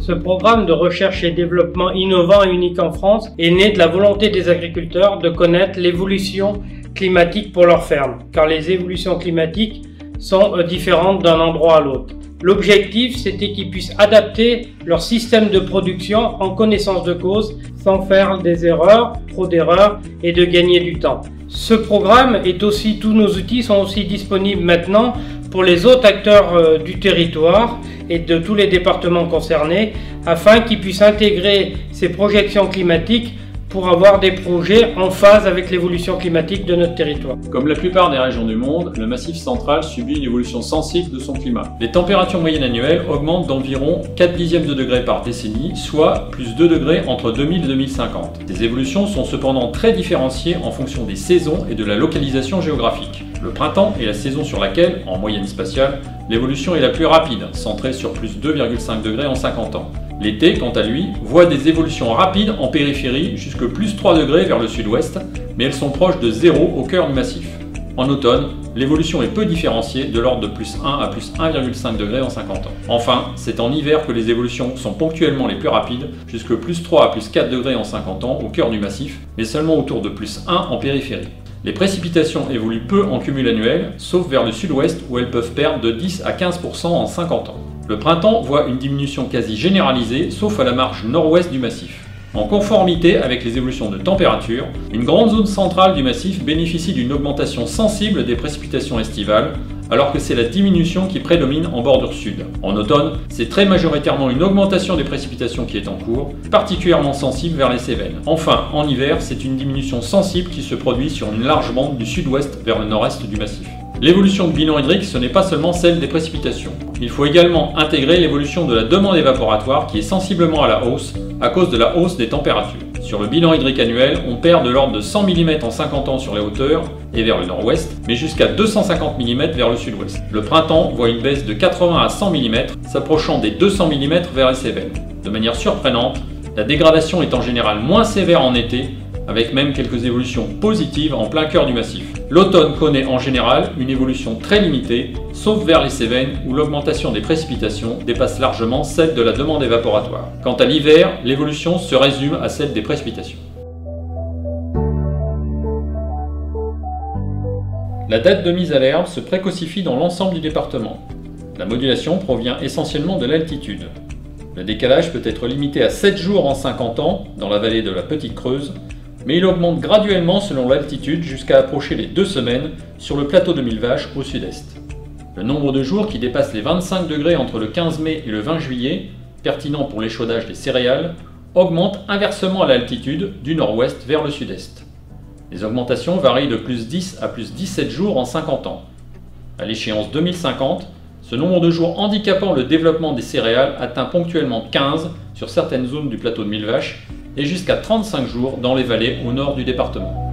Ce programme de recherche et développement innovant et unique en France est né de la volonté des agriculteurs de connaître l'évolution climatique pour leurs fermes, car les évolutions climatiques sont différentes d'un endroit à l'autre. L'objectif, c'était qu'ils puissent adapter leur système de production en connaissance de cause, sans faire des erreurs, trop d'erreurs, et de gagner du temps. Ce programme est aussi, tous nos outils sont aussi disponibles maintenant pour les autres acteurs du territoire et de tous les départements concernés, afin qu'ils puissent intégrer ces projections climatiques pour avoir des projets en phase avec l'évolution climatique de notre territoire. Comme la plupart des régions du monde, le Massif central subit une évolution sensible de son climat. Les températures moyennes annuelles augmentent d'environ 0,4 de degré par décennie, soit plus 2 degrés entre 2000 et 2050. Ces évolutions sont cependant très différenciées en fonction des saisons et de la localisation géographique. Le printemps est la saison sur laquelle, en moyenne spatiale, l'évolution est la plus rapide, centrée sur plus 2,5 degrés en 50 ans. L'été, quant à lui, voit des évolutions rapides en périphérie jusque plus 3 degrés vers le sud-ouest, mais elles sont proches de 0 au cœur du massif. En automne, l'évolution est peu différenciée, de l'ordre de plus 1 à plus 1,5 degrés en 50 ans. Enfin, c'est en hiver que les évolutions sont ponctuellement les plus rapides, jusque plus 3 à plus 4 degrés en 50 ans au cœur du massif, mais seulement autour de plus 1 en périphérie. Les précipitations évoluent peu en cumul annuel, sauf vers le sud-ouest où elles peuvent perdre de 10 à 15% en 50 ans. Le printemps voit une diminution quasi généralisée, sauf à la marge nord-ouest du massif. En conformité avec les évolutions de température, une grande zone centrale du massif bénéficie d'une augmentation sensible des précipitations estivales, alors que c'est la diminution qui prédomine en bordure sud. En automne, c'est très majoritairement une augmentation des précipitations qui est en cours, particulièrement sensible vers les Cévennes. Enfin, en hiver, c'est une diminution sensible qui se produit sur une large bande du sud-ouest vers le nord-est du massif. L'évolution du bilan hydrique, ce n'est pas seulement celle des précipitations. Il faut également intégrer l'évolution de la demande évaporatoire qui est sensiblement à la hausse à cause de la hausse des températures. Sur le bilan hydrique annuel, on perd de l'ordre de 100 mm en 50 ans sur les hauteurs et vers le nord-ouest, mais jusqu'à 250 mm vers le sud-ouest. Le printemps voit une baisse de 80 à 100 mm, s'approchant des 200 mm vers les Cévennes. De manière surprenante, la dégradation est en général moins sévère en été, avec même quelques évolutions positives en plein cœur du massif. L'automne connaît en général une évolution très limitée, sauf vers les Cévennes où l'augmentation des précipitations dépasse largement celle de la demande évaporatoire. Quant à l'hiver, l'évolution se résume à celle des précipitations. La date de mise à l'herbe se précocifie dans l'ensemble du département. La modulation provient essentiellement de l'altitude. Le décalage peut être limité à 7 jours en 50 ans dans la vallée de la Petite Creuse, mais il augmente graduellement selon l'altitude jusqu'à approcher les 2 semaines sur le plateau de Millevaches au sud-est. Le nombre de jours qui dépasse les 25 degrés entre le 15 mai et le 20 juillet, pertinent pour l'échaudage des céréales, augmente inversement à l'altitude du nord-ouest vers le sud-est. Les augmentations varient de plus 10 à plus 17 jours en 50 ans. À l'échéance 2050, ce nombre de jours handicapant le développement des céréales atteint ponctuellement 15 sur certaines zones du plateau de Millevaches et jusqu'à 35 jours dans les vallées au nord du département.